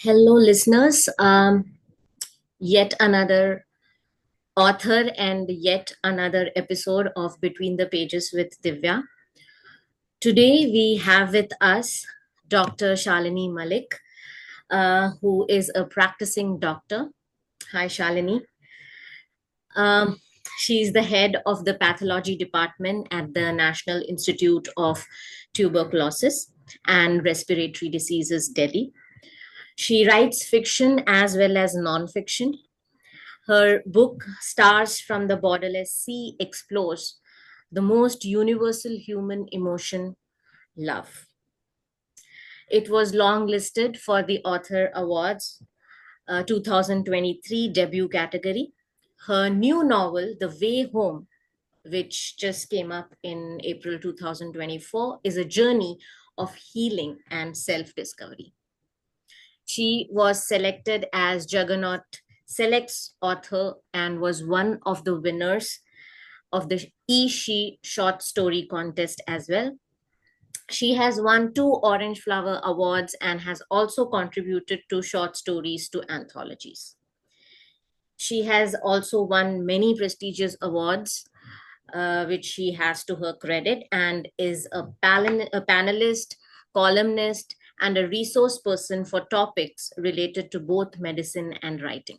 Hello, listeners. Yet another author and yet another episode of Between the Pages with Divya. Today we have with us Dr. Shalini Mullick, who is a practicing doctor. Hi, Shalini. Um, she's the head of the pathology department at the National Institute of Tuberculosis and Respiratory Diseases, Delhi. She writes fiction as well as non-fiction. Her book, Stars from the Borderless Sea, explores the most universal human emotion, love. It was longlisted for the Author Awards 2023 debut category. Her new novel, The Way Home, which just came up in April 2024, is a journey of healing and self discovery. She was selected as Juggernaut Selects Author and was one of the winners of the She Short Story Contest as well. She has won 2 Orange Flower Awards and has also contributed to short stories to anthologies. She has also won many prestigious awards, which she has to her credit, and is a panelist, columnist, and a resource person for topics related to both medicine and writing.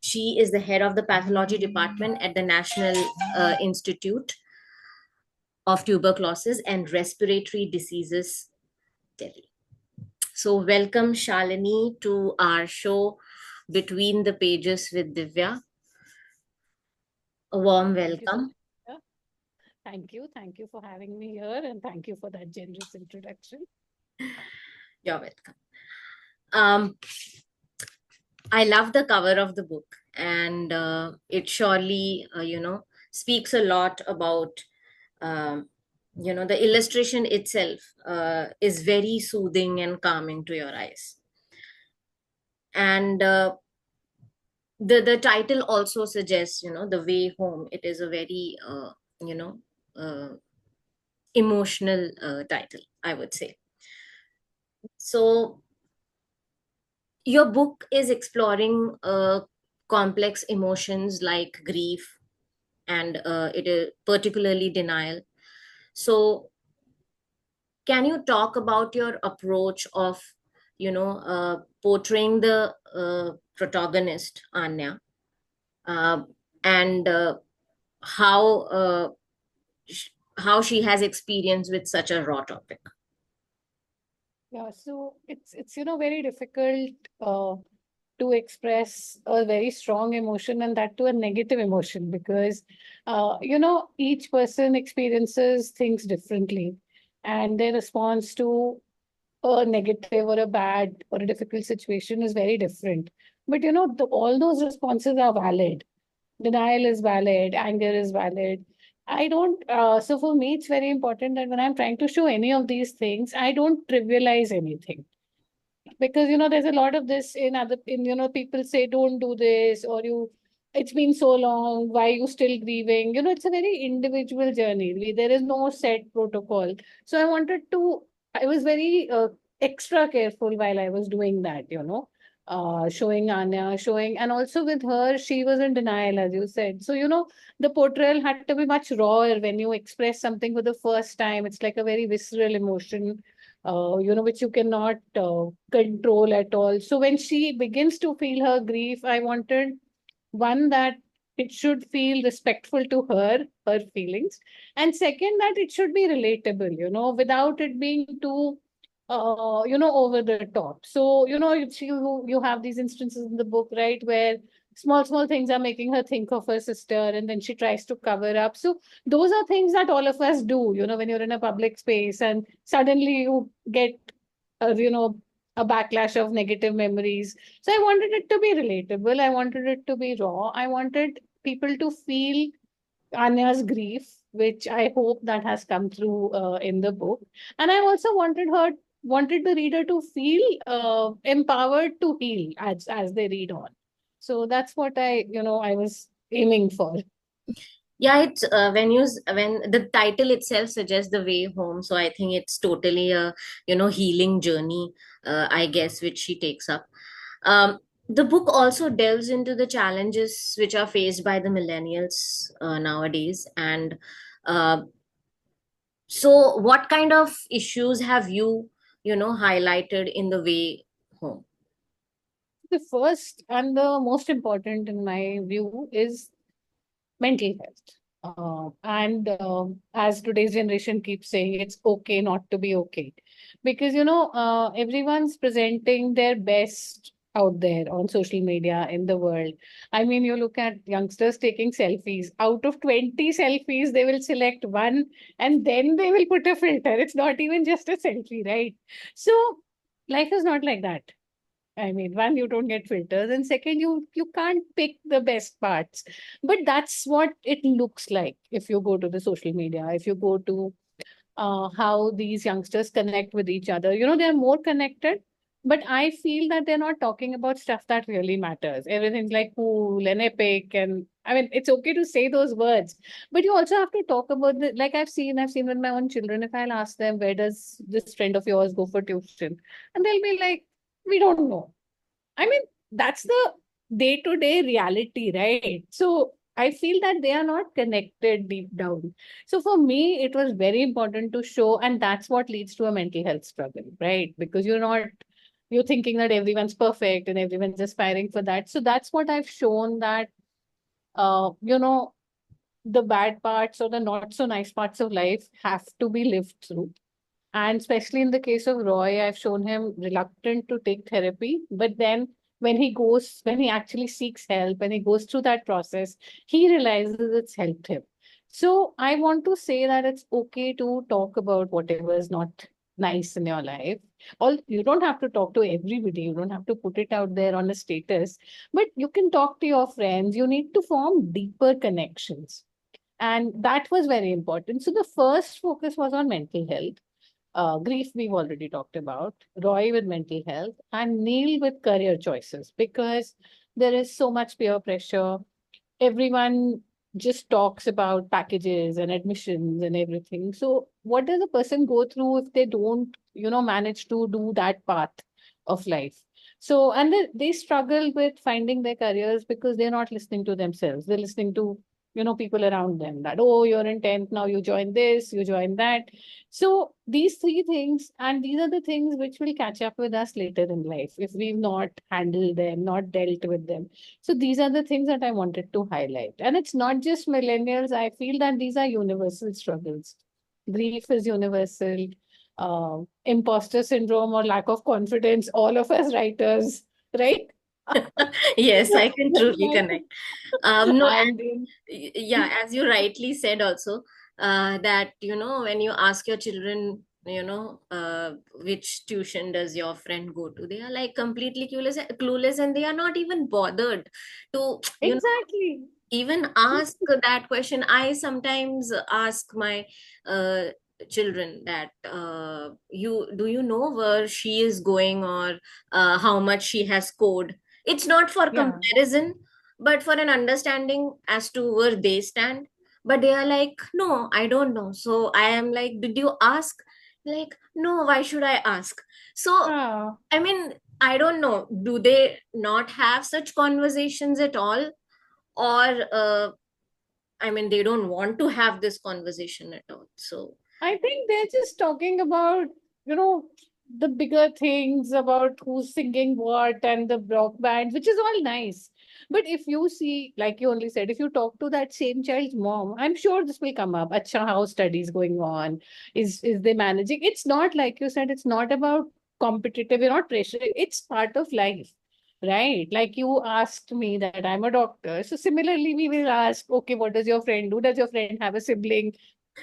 She is the head of the pathology department at the National Institute of Tuberculosis and Respiratory Diseases, Delhi. So, welcome, Shalini, to our show Between the Pages with Divya. A warm Thank you so welcome. much. Yeah. Thank you. Thank you for having me here and thank you for that generous introduction. You're welcome. Um, I love the cover of the book, and it surely, speaks a lot about, um, the illustration itself is very soothing and calming to your eyes. And the title also suggests, the way home. It is a very, you know, uh, emotional title, I would say. So, your book is exploring complex emotions like grief and it is particularly denial. So can you talk about your approach of portraying the protagonist Anya, uh, and how how she has experience with such a raw topic? Yeah, so it's very difficult uh, to express a very strong emotion and that to a negative emotion because each person experiences things differently and their response to a negative or a bad or a difficult situation is very different. But all those responses are valid. Denial is valid, anger is valid. I don't, so for me, it's very important that when I'm trying to show any of these things, I don't trivialize anything. Because, there's a lot of this in people say, don't do this, or it's been so long, why you still grieving? It's a very individual journey. There is no set protocol. So I was very extra careful while I was doing that, showing Anya, and also with her, she was in denial, as you said. So, the portrayal had to be much rawer when you express something for the first time. It's like a very visceral emotion, which you cannot control at all. So, when she begins to feel her grief, I wanted one that it should feel respectful to her feelings, and second, that it should be relatable, without it being too over the top. So, you have these instances in the book, right, where small things are making her think of her sister and then she tries to cover up. So those are things that all of us do, when you're in a public space and suddenly you get uh, you know a backlash of negative memories. So I wanted it to be relatable, I wanted it to be raw, I wanted people to feel Anya's grief, which I hope that has come through in the book. And I also wanted the reader to feel empowered to heal as they read on. So that's what I was aiming for. Yeah, it's when the title itself suggests the way home, so I think it's totally a healing journey, I guess, which she takes up. Um, the book also delves into the challenges which are faced by the millennials nowadays, and uh, so what kind of issues have highlighted in the way home? The first and the most important, in my view, is mental health. And as today's generation keeps saying, it's okay not to be okay. Because, everyone's presenting their best out there on social media in the world. I mean, you look at youngsters taking selfies. Out of 20 selfies, they will select one and then they will put a filter. It's not even just a selfie, right? So, life is not like that. I mean, one, you don't get filters, and second, you can't pick the best parts. But that's what it looks like if you go to the social media, if you go to how these youngsters connect with each other. They're more connected, but I feel that they're not talking about stuff that really matters. Everything's like cool and epic, and I mean, it's okay to say those words, but you also have to talk about the, like I've seen with my own children. If I'll ask them, where does this friend of yours go for tuition, and they'll be like, we don't know. I mean, that's the day to day reality, right? So I feel that they are not connected deep down. So for me, it was very important to show, and that's what leads to a mental health struggle, right? Because you're thinking that everyone's perfect and everyone's aspiring for that. So that's what I've shown that, uh, you know, the bad parts or the not so nice parts of life have to be lived through. And especially in the case of Roy, I've shown him reluctant to take therapy. But then when he actually seeks help, when he goes through that process, he realizes it's helped him. So I want to say that it's okay to talk about whatever is not nice in your life. All you don't have to talk to everybody, you don't have to put it out there on a status, but you can talk to your friends. You need to form deeper connections. And that was very important. So the first focus was on mental health. Grief, we've already talked about, Roy with mental health, and Neil with career choices, because there is so much peer pressure. Everyone just talks about packages and admissions and everything. So, what does a person go through if they don't, manage to do that path of life? So, and they struggle with finding their careers because they're not listening to themselves. They're listening to, people around them that, oh, you're in 10th, now you join this, you join that. So, these three things, and these are the things which will catch up with us later in life if we've not handled them, not dealt with them. So these are the things that I wanted to highlight. And it's not just millennials. I feel that these are universal struggles. Grief is universal. Imposter syndrome or lack of confidence, all of us writers, right? Yes, I can truly connect. No, And in, yeah, as you rightly said also, that when you ask your children, which tuition does your friend go to, they are like completely clueless, and they are not even bothered to exactly. even ask that question. I sometimes ask my uh, children that, you know where she is going, or how much she has scored. It's not for Yeah. comparison, but for an understanding as to where they stand. But they are like, no, I don't know. So I am like, did you ask? Like, no, why should I ask? So Ah, I mean, I don't know, do they not have such conversations at all, or I mean, they don't want to have this conversation at all. So I think they're just talking about, you know, the bigger things about who's singing what and the rock bands, which is all nice. But if you see, like you only said, if you talk to that same child's mom, I'm sure this will come up. Acha, how studies going on? Is they managing? It's not like you said, it's not about competitive, you're not pressuring. It's part of life. Right. Like you asked me that I'm a doctor. So similarly, we will ask, okay, what does your friend do? Does your friend have a sibling?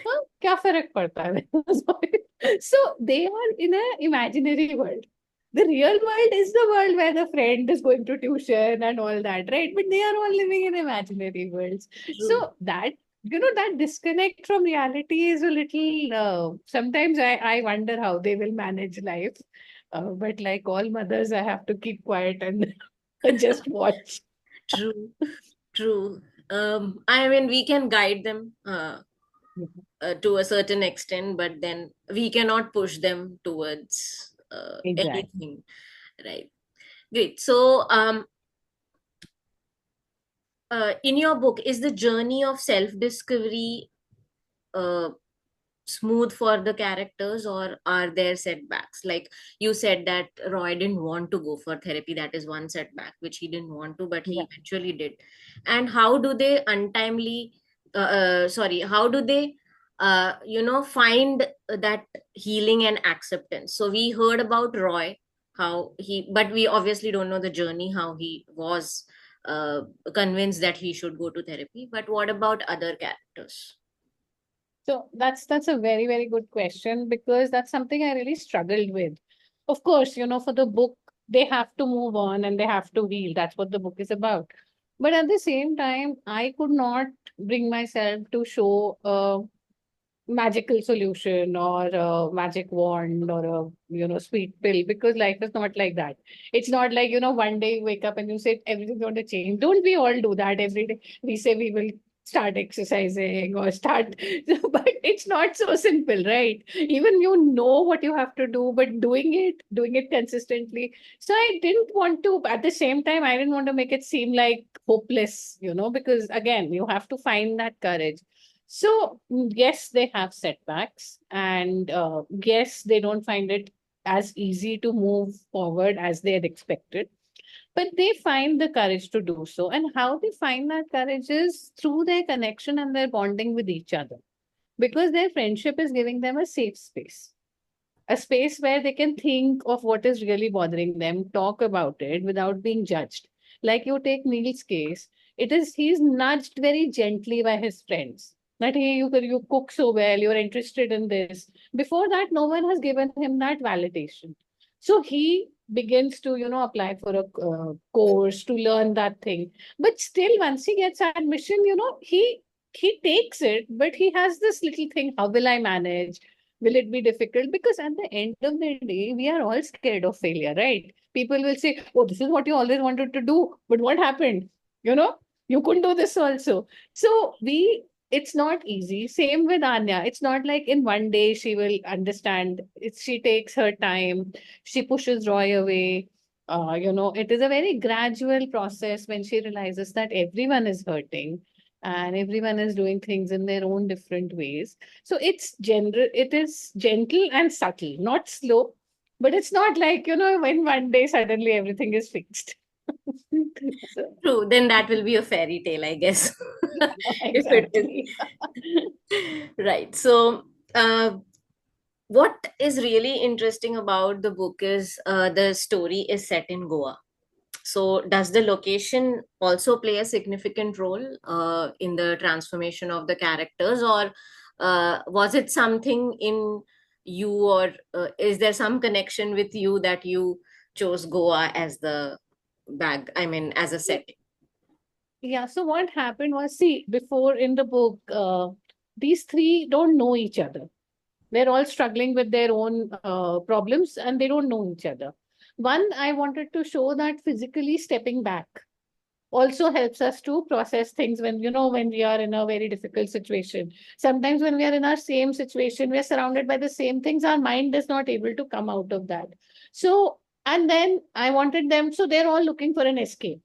हाँ, क्या फर्क पड़ता है so they are in an imaginary world. The real world is the world where the friend is going to tuition and all that, right? But they are all living in imaginary worlds. So true. that, that disconnect from reality is a little, sometimes I wonder how they will manage life. But like all mothers, I have to keep quiet and just watch. True, true. I mean, we can guide them Mhm. to a certain extent, but then we cannot push them towards Exactly. anything, right? Great. So, in your book, is the journey of self-discovery uh, smooth for the characters, or are there setbacks? Like you said that Roy didn't want to go for therapy. That is one setback which he didn't want to, but Yeah. he eventually did. And how do they how do they find that healing and acceptance? So we heard about Roy, how he, but we obviously don't know the journey, how he was uh, convinced that he should go to therapy. But what about other characters? So that's a very, very good question because that's something I really struggled with. Of course, for the book, they have to move on and they have to heal. That's what the book is about. But at the same time, I could not bring myself to show magical solution or a magic wand or a sweet pill, because life is not like that. It's not like one day you wake up and you say everything's going to change. Don't we all do that every day? We say we will start exercising or start but it's not so simple, right? Even you know what you have to do, but doing it consistently. So I didn't want to, at the same time I didn't want to make it seem like hopeless, because again you have to find that courage. So, yes, they have setbacks, and yes, they don't find it as easy to move forward as they had expected, but they find the courage to do so. And how they find that courage is through their connection and their bonding with each other, because their friendship is giving them a safe space, a space where they can think of what is really bothering them, talk about it without being judged. Like you take Neil's case, he's nudged very gently by his friends that hey, you cook so well, you're interested in this. Before that, no one has given him that validation. So he begins to apply for a course to learn that thing. But still, once he gets admission, he takes it, but he has this little thing: how will I manage? Will it be difficult? Because at the end of the day, we are all scared of failure, right? People will say, oh, this is what you always wanted to do, but what happened? You know, you couldn't do this also. So it's not easy. Same with Anya. It's not like in one day she will understand. She takes her time. She pushes Roy away. It is a very gradual process when she realizes that everyone is hurting and everyone is doing things in their own different ways. So it is gentle and subtle, not slow, but it's not like, when one day suddenly everything is fixed. So, True, then that will be a fairy tale, I guess. If it is. exactly. Right. So, what is really interesting about the book is the story is set in Goa. So, does the location also play a significant role in the transformation of the characters, or was it something in you, or is there some connection with you that you chose Goa as the I mean, as a setting? Yeah, so what happened was, see, before in the book, these three don't know each other. They're all struggling with their own problems and they don't know each other. One, I wanted to show that physically stepping back also helps us to process things when we are in a very difficult situation. Sometimes when we are in our same situation, we are surrounded by the same things, our mind is not able to come out of that. So, and then I wanted them, so they're all looking for an escape.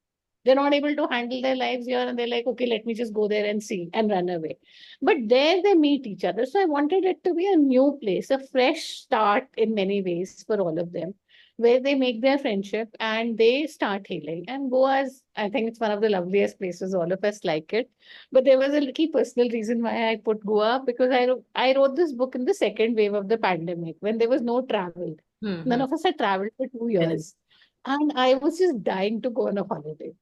They're not able to handle their lives here and they're like, okay, let me just go there and see and run away. But there they meet each other, so I wanted it to be a new place, a fresh start in many ways for all of them, where they make their friendship and they start healing. And Goa is, I think it's one of the loveliest places. All of us like it. But there was a little personal reason why I put Goa, because I wrote this book in the second wave of the pandemic when there was no travel. None Hmm. of us had traveled for 2 years. And I was just dying to go on a holiday.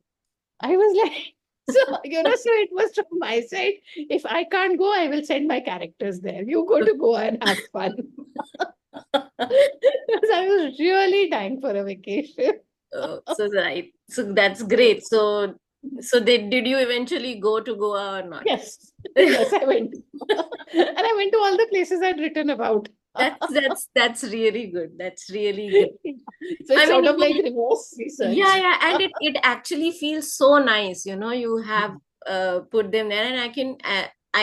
I was like, so it was from my side. If I can't go, I will send my characters there. You go to Goa and have fun. Because I was really dying for a vacation. So right. So that's great. So did you eventually go to Goa or not? Yes, yes, I went. And I went to all the places I'd written about. That's really good. That's really good. So I it's mean, sort of like even reverse yeah, research. yeah, and it actually feels so nice. You know, you have put them there, and I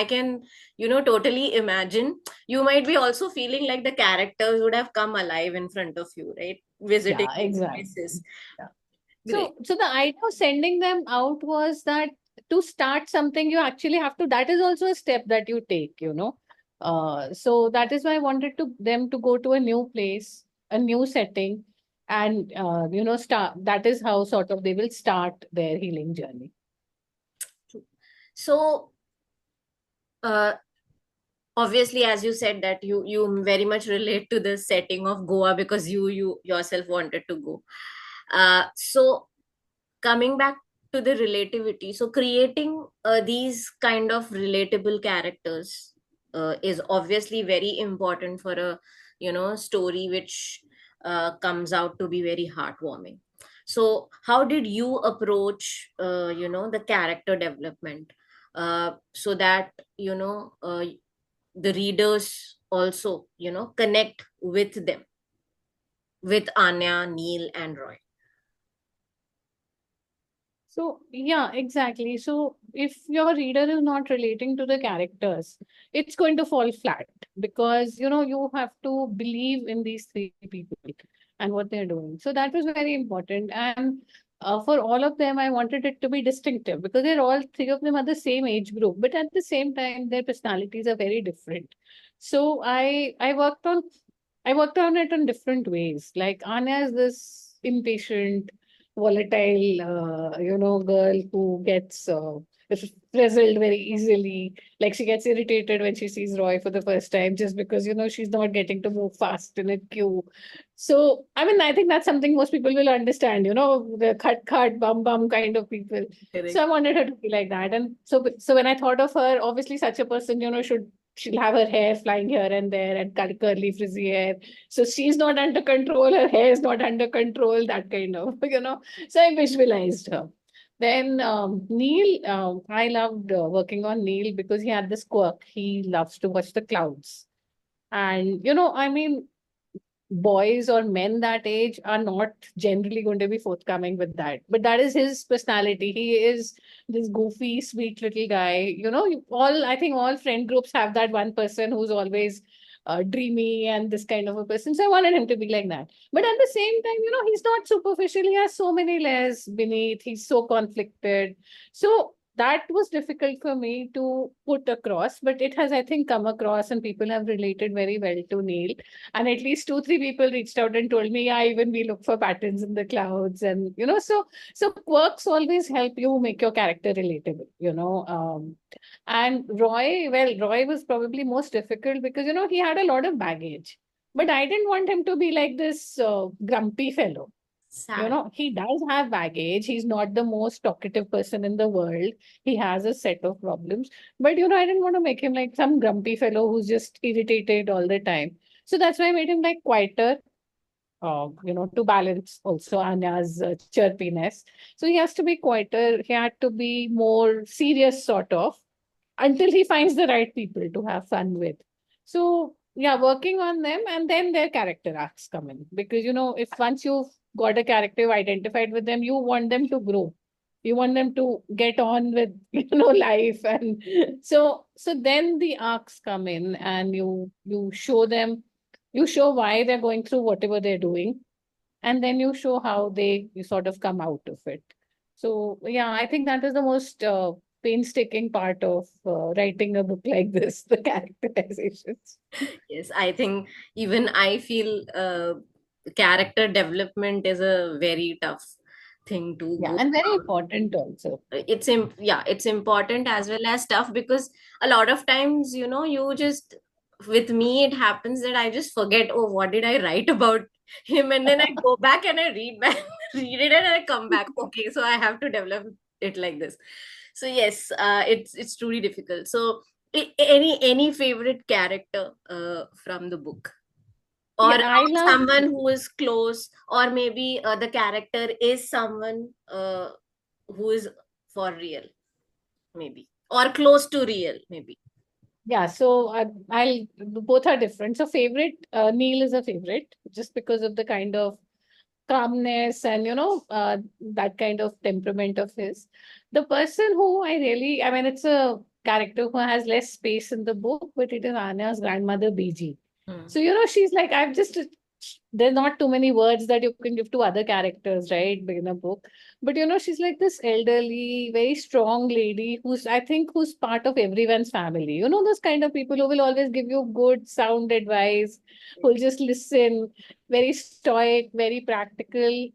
can, totally imagine. You might be also feeling like the characters would have come alive in front of you, right? Visiting Yeah, these exactly. places. Yeah. Great. So the idea of sending them out was that to start something, you actually have to, that is also a step that you take. So that is why I wanted them to go to a new place, a new setting, and, start. That is how sort of they will start their healing journey. So, uh, obviously, as you said, that you very much relate to the setting of Goa because you yourself wanted to go. So, coming back to the relativity, so creating these kind of relatable characters is obviously very important for a, story which comes out to be very heartwarming. So how did you approach the character development, so that the readers also connect with them, with Anya, Neil, and Roy? So, yeah, exactly. So, if your reader is not relating to the characters, it's going to fall flat because, you have to believe in these three people and what they're doing. So, that was very important. And for all of them, I wanted it to be distinctive because they're all three of them are the same age group, but at the same time, their personalities are very different. So, I worked on it in different ways. Like Anya is this impatient, volatile, girl who gets frazzled very easily. Like she gets irritated when she sees Roy for the first time just because, she's not getting to move fast in a queue. So, I mean, I think that's something most people will understand, the cut, bum kind of people. So Correct. I wanted her to be like that. And so when I thought of her, obviously such a person, she'll have her hair flying here and there and curly frizzy hair. So she's not under control, her hair is not under control, that kind of, So I visualized her. Then Neil, I loved working on Neil because he had this quirk. He loves to watch the clouds. And, I mean, boys or men that age are not generally going to be forthcoming with that. But that is his personality. He is this goofy, sweet little guy. I think all friend groups have that one person who's always dreamy and this kind of a person. So I wanted him to be like that. But at the same time, he's not superficial. He has so many layers beneath. He's so conflicted. So that was difficult for me to put across, but it has, I think, come across and people have related very well to Neil. And at least two, three people reached out and told me, yeah, even we look for patterns in the clouds. And, so quirks always help you make your character relatable. And Roy was probably most difficult because, he had a lot of baggage. But I didn't want him to be like this grumpy fellow. Sad. He does have baggage. He's not the most talkative person in the world. He has a set of problems. But, I didn't want to make him like some grumpy fellow who's just irritated all the time. So that's why I made him like quieter, to balance also Anya's chirpiness. So he has to be quieter. He had to be more serious, sort of, until he finds the right people to have fun with. So yeah, working on them and then their character arcs come in because if once you've got a character identified with them, you want them to grow. You want them to get on with life, and so then the arcs come in, and you show them, you show why they're going through whatever they're doing, and then you show how you sort of come out of it. So yeah, I think that is the most painstaking part of writing a book like this, the characterizations. Yes, I think even I feel character development is a very tough thing to Yeah, go and very about. important also. Yeah, it's important as well as tough because a lot of times, you just, with me it happens that I just forget, oh, what did I write about him, and then I go back and I read back read it, and I come back, okay, so I have to develop it like this. So yes, it's truly difficult. So any favorite character from the book, or Yeah, I love. someone who is close, or maybe the character is someone who is for real, maybe, or close to real, maybe. Yeah, so I'll both are different. So favorite, Neil is a favorite just because of the kind of calmness and, that kind of temperament of his. The person who I mean, it's a character who has less space in the book, but it is Anya's grandmother, BG. Hmm. So, she's like, there's not too many words that you can give to other characters, right, in a book. But, she's like this elderly, very strong lady who's part of everyone's family. Those kind of people who will always give you good, sound advice, who'll just listen, very stoic, very practical.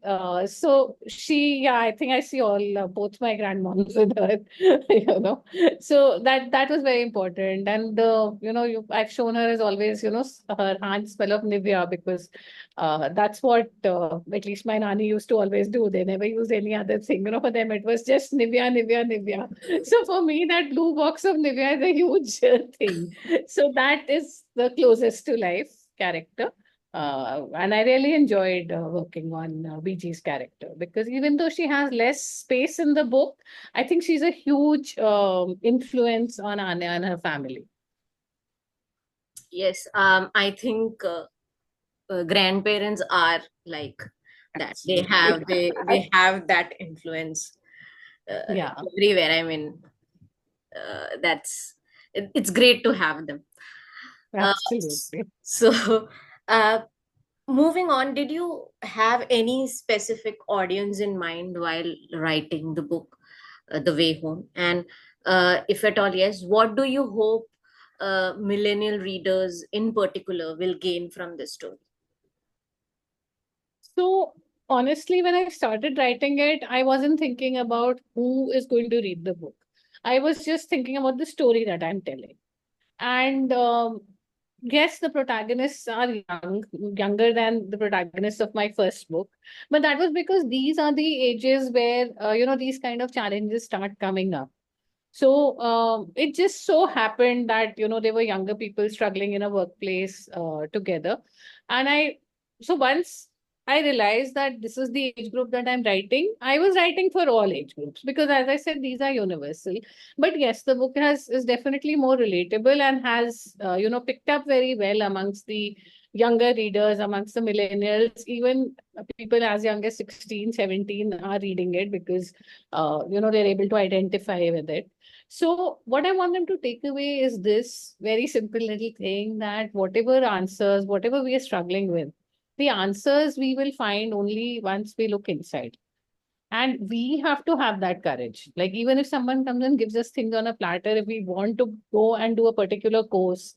So yeah, I think I see all both my grandmoms with her, So that was very important. And I've shown her as always, her hand smell of Nivea because that's what at least my nanny used to always do. They never use any other thing. For them it was just Nivea, Nivea, Nivea. So for me, that blue box of Nivea is a huge thing. So that is the closest to life character. And I really enjoyed working on BG's character because even though she has less space in the book, I think she's a huge influence on Anya and her family. Yes, I think grandparents are like that. They Absolutely. have they have that influence Yeah, everywhere. I mean, it's great to have them. Uh, absolutely. so, uh, moving on, did you have any specific audience in mind while writing the book, The Way Home? And if at all, yes, what do you hope millennial readers in particular will gain from this story? So honestly, when I started writing it, I wasn't thinking about who is going to read the book. I was just thinking about the story that I'm telling. And yes, the protagonists are younger than the protagonists of my first book. But that was because these are the ages where, these kind of challenges start coming up. So it just so happened that, they were younger people struggling in a workplace together. And so once I realized that this is the age group that I'm writing, I was writing for all age groups because, as I said, these are universal. But yes, the book is definitely more relatable and has, picked up very well amongst the younger readers, amongst the millennials, even people as young as 16, 17 are reading it because, they're able to identify with it. So, what I want them to take away is this very simple little thing that whatever answers, whatever we are struggling with, the answers we will find only once we look inside. And we have to have that courage. Like, even if someone comes and gives us things on a platter, if we want to go and do a particular course,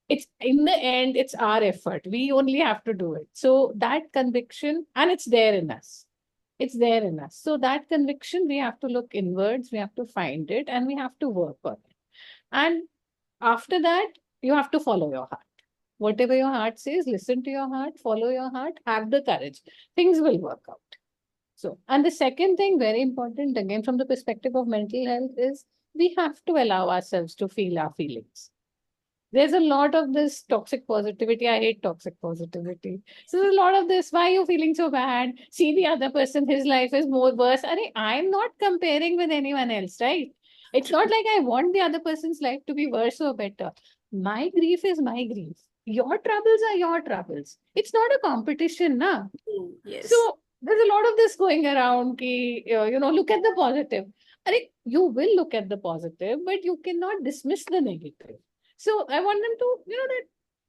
it's in the end, it's our effort. We only have to do it. So, that conviction, and it's there in us, it's there in us. So that conviction, we have to look inwards, we have to find it, and we have to work on it. And after that, you have to follow your heart. Whatever your heart says, listen to your heart, follow your heart, have the courage. Things will work out. So, and the second thing, very important, again, from the perspective of mental health, is we have to allow ourselves to feel our feelings. There's a lot of this toxic positivity. I hate toxic positivity. So there's a lot of this. Why are you feeling so bad? See the other person, his life is more worse. I'm not comparing with anyone else, right? It's not like I want the other person's life to be worse or better. My grief is my grief. Your troubles are your troubles. It's not a competition, na. Yes. So there's a lot of this going around. Ki, look at the positive. You will look at the positive, but you cannot dismiss the negative. So I want them to, that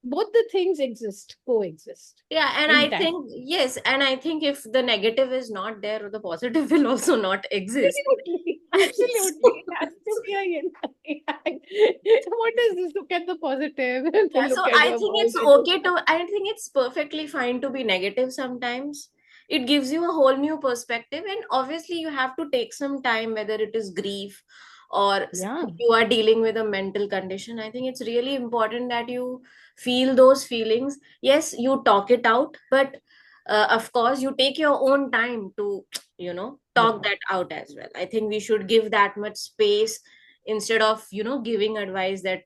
both the things exist, coexist Yeah, and in I time. think, yes, and I think if the negative is not there, the positive will also not exist. Absolutely, absolutely. So, It has to be a yin and yang. What is this? Look at the positive and yeah, then so look at I your think world. it's okay to, I think it's perfectly fine to be negative sometimes. It gives you a whole new perspective, and obviously, you have to take some time, whether it is grief or Yeah, you are dealing with a mental condition. I think it's really important that you feel those feelings. Yes, you talk it out, but of course, you take your own time to, talk yeah. that out as well. I think we should give that much space instead of, giving advice that,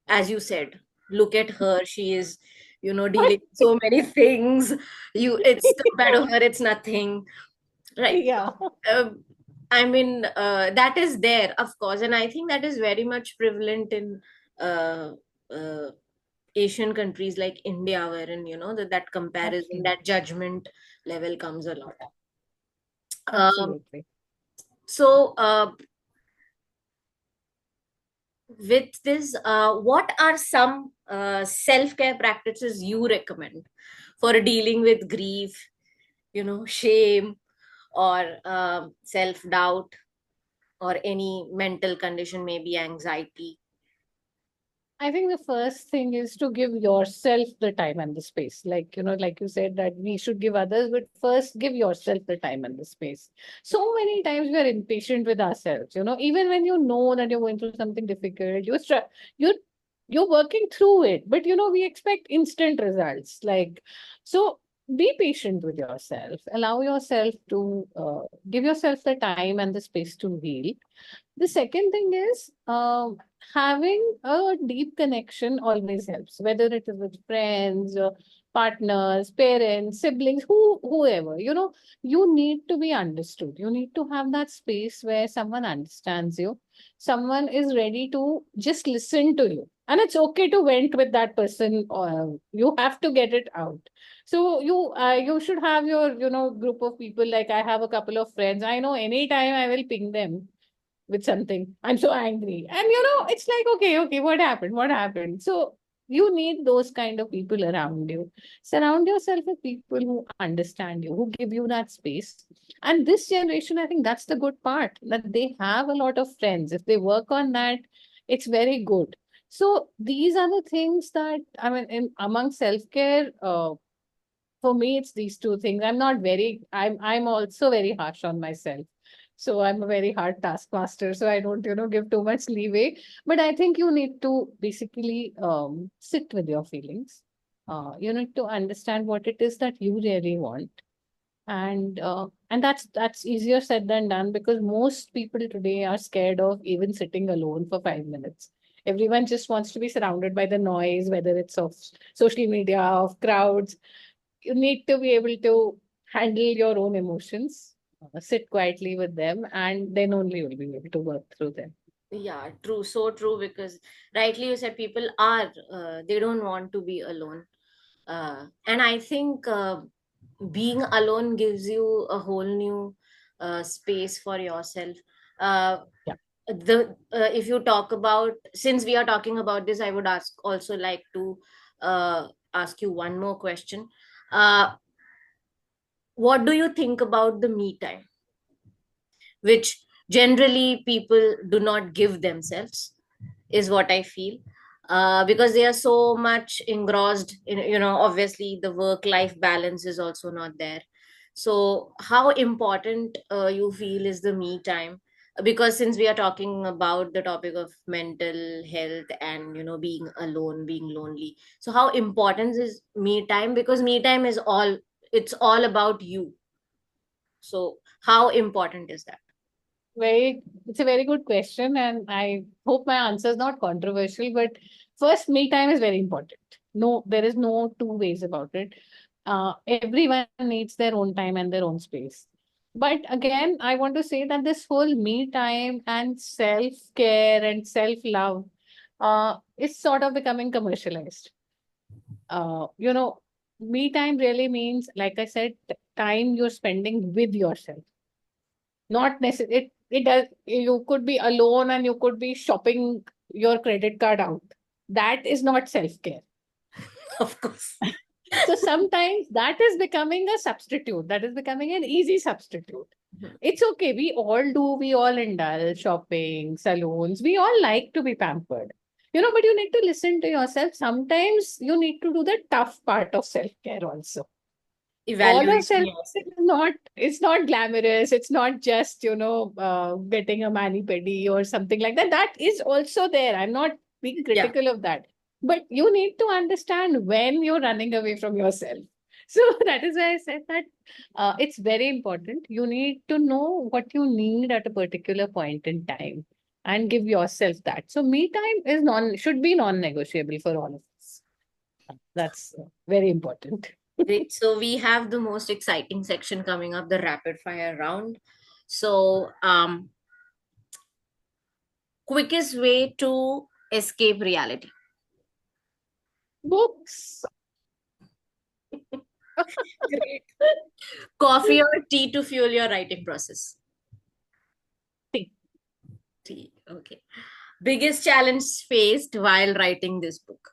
as you said, look at her, she is, dealing with so many things, it's compared to her, it's nothing, right? Yeah. um, I mean, that is there, of course, and I think that is very much prevalent uh, uh, Asian countries like India, wherein, that comparison, Absolutely. that judgment level comes a lot. Um, Absolutely. so, with this, what are some self-care practices you recommend for dealing with grief, shame, or self-doubt, or any mental condition, maybe anxiety? I think the first thing is to give yourself the time and the space. Like, like you said, that we should give others, but first give yourself the time and the space. So many times we are impatient with ourselves, even when you know that you're going through something difficult, you're, you're working through it, but we expect instant results. Like, so be patient with yourself, allow yourself to give yourself the time and the space to heal. The second thing is having a deep connection always helps, whether it is with friends, partners, parents, siblings, whoever. You need to be understood. You need to have that space where someone understands you, someone is ready to just listen to you. And it's okay to vent with that person. You have to get it out. So you should have your group of people. Like I have a couple of friends. I know anytime I will ping them with something. I'm so angry. And it's like, okay, what happened? What happened? So you need those kind of people around you. Surround yourself with people who understand you, who give you that space. And this generation, I think that's the good part, that they have a lot of friends. If they work on that, it's very good. So these are the things that, I mean, among self-care, for me it's these two things. I'm also very harsh on myself, so I'm a very hard taskmaster, so I don't give too much leeway. But I think you need to basically sit with your feelings. You need to understand what it is that you really want. And that's easier said than done, because most people today are scared of even sitting alone for 5 minutes. Everyone just wants to be surrounded by the noise, whether it's of social media, of crowds. You need to be able to handle your own emotions, sit quietly with them, and then only you'll be able to work through them. Yeah, true, so true, because rightly you said, people are, they don't want to be alone. And I think being alone gives you a whole new space for yourself. uh, Yeah. if you talk about, since we are talking about this, I would ask also like to ask you one more question. uh, what do you think about the me time, which generally people do not give themselves, is what I feel. Because they are so much engrossed in, obviously the work life balance is also not there. So how important you feel is the me time? Because since we are talking about the topic of mental health and, being alone, being lonely, so how important is me time? Because me time is all, it's all about you. So how important is that? It's a very good question, and I hope my answer is not controversial. But first, me time is very important. No, there is no two ways about it. Everyone needs their own time and their own space. But again, I want to say that this whole me time and self care and self love is sort of becoming commercialized. Uh, you know, Me time really means, like I said, time you're spending with yourself. Not necessarily. It does. You could be alone and you could be shopping your credit card out. That is not self care. Of course. So sometimes that is becoming a substitute. That is becoming an easy substitute. It's okay. We all do. We all indulge shopping, salons. We all like to be pampered. But you need to listen to yourself. Sometimes you need to do the tough part of self care also. All of Evaluating self yourself. is not, it's not glamorous. It's not just getting a mani pedi or something like that. That is also there. I'm not being Yeah. critical of that, but you need to understand when you're running away from yourself. So that is why I said that it's very important. You need to know what you need at a particular point in time and give yourself that. So me time is non should be non-negotiable for all of us. That's very important. Great. So we have the most exciting section coming up, the rapid fire round. So, quickest way to escape reality. Books. Great. Coffee or tea to fuel your writing process? Tea. Tea. Okay. Biggest challenge faced while writing this book?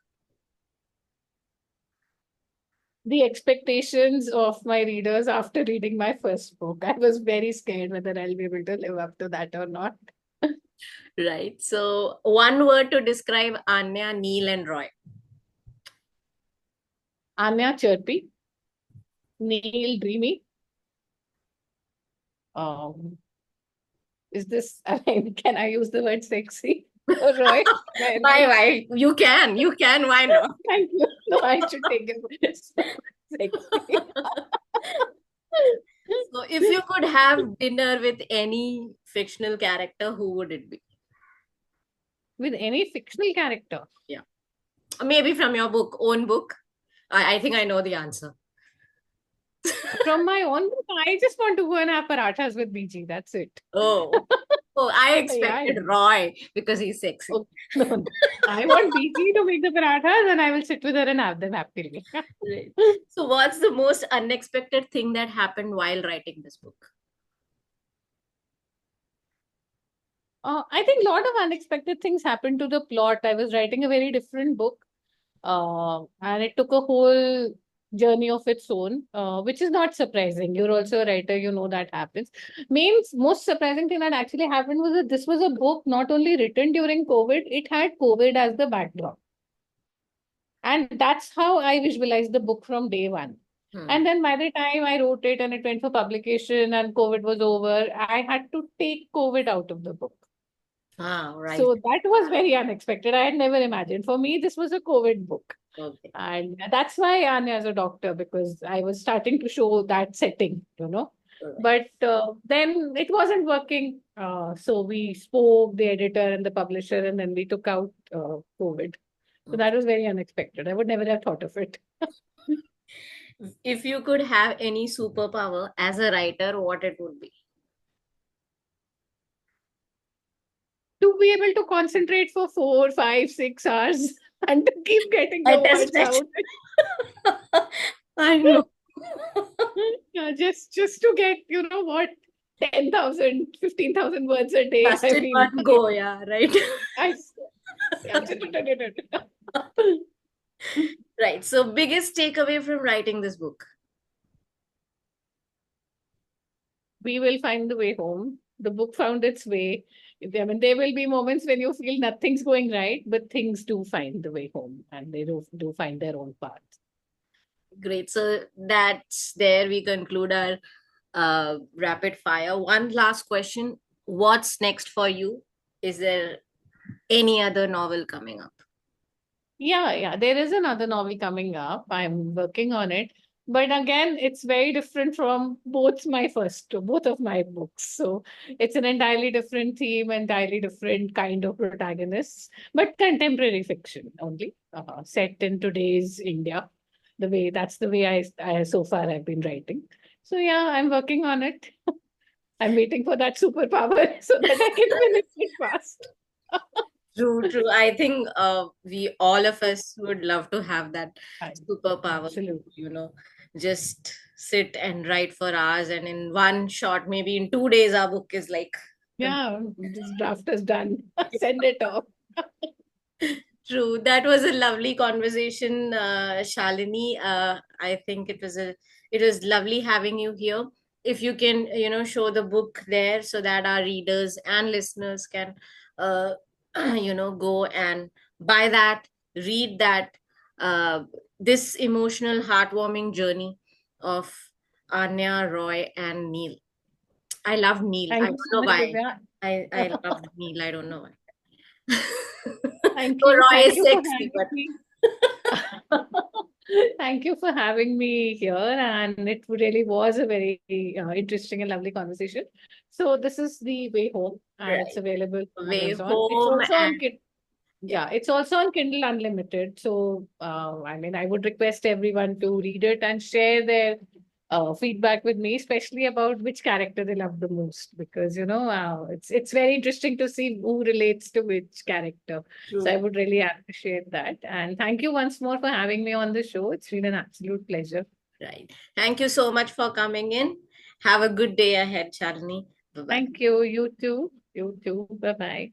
The expectations of my readers after reading my first book. I was very scared whether I'll be able to live up to that or not. Right. So, one word to describe Anya, Neil, and Roy. Anya chirpy, Neil dreamy. Um, is this, I mean, can I use the word sexy? Roy, Why? You can. You can. Why not? thank you. No, I should take it. Sexy. So, if you could have dinner with any fictional character, who would it be? With any fictional character. Yeah. Maybe from your book, own book. I think I know the answer. From my own book, I just want to go and have parathas with BG. That's it. Oh. Oh, I Yeah. expected Roy because he's sexy. Oh, no, no. I want BG to make the parathas and I will sit with her and have them happily. Right. So, what's the most unexpected thing that happened while writing this book? I think a lot of unexpected things happened to the plot. I was writing a very different book, and it took a whole journey of its own, which is not surprising. You're also a writer, you know that happens. Most surprising thing that actually happened was that this was a book not only written during COVID, it had COVID as the backdrop. And that's how I visualized the book from day one. Hmm. And then by the time I wrote it and it went for publication and COVID was over, I had to take COVID out of the book. Ah, right. So that was very unexpected. I had never imagined. For me, this was a COVID book. Okay. And that's why Anya is a doctor, because I was starting to show that setting, you know. Right. But then it wasn't working. So we spoke, the editor and the publisher, and then we took out COVID. So that was very unexpected. I would never have thought of it. If you could have any superpower as a writer, what it would be? To be able to concentrate for 4, 5, 6 hours and to keep getting the I test words out. it. I know. Yeah, just to get, you know what, 10,000, 15,000 words a day. Just I in mean, one go, yeah, right. I, yeah. Right. So, biggest takeaway from writing this book? We will find the way home. The book found its way. I mean, there will be moments when you feel nothing's going right, but things do find the way home and they do find their own path. Great. So, that's there we conclude our rapid fire. One last question. What's next for you? Is there any other novel coming up? Yeah. There is another novel coming up. I'm working on it. But again, it's very different from both of my books. So it's an entirely different theme, entirely different kind of protagonists, but contemporary fiction only, set in today's India. That's the way I so far I've been writing. So yeah, I'm working on it. I'm waiting for that superpower so that I can finish it fast. True, true. I think we all of us would love to have that superpower, Absolutely. you know, just sit and write for hours, and in one shot, maybe in 2 days, our book is like Yeah, this draft is done. Send it off. true. That was a lovely conversation, Shalini. I think it was lovely having you here. If you can, show the book there so that our readers and listeners can, uh, go and buy that, read that, uh, this emotional, heartwarming journey of Anya, Roy, and Neil. I love Neil. I Thank you don't so know much, why. Divya. I loved Neil. I don't know why. Thank So you. Roy Thank is you for sexy, having but me. Thank you for having me here. And it really was a very interesting and lovely conversation. So this is The Way Home, and it's right. available on Way Amazon. It's home also and on Kindle. yeah. Yeah, it's also on Kindle Unlimited. So, I mean, I would request everyone to read it and share their feedback with me, especially about which character they love the most, because it's very interesting to see who relates to which character. So I True. would really appreciate that. And thank you once more for having me on the show. It's been an absolute pleasure. Right. Thank you so much for coming in. Have a good day ahead, Shalini. Bye bye. Thank you. You too. You too. Bye bye.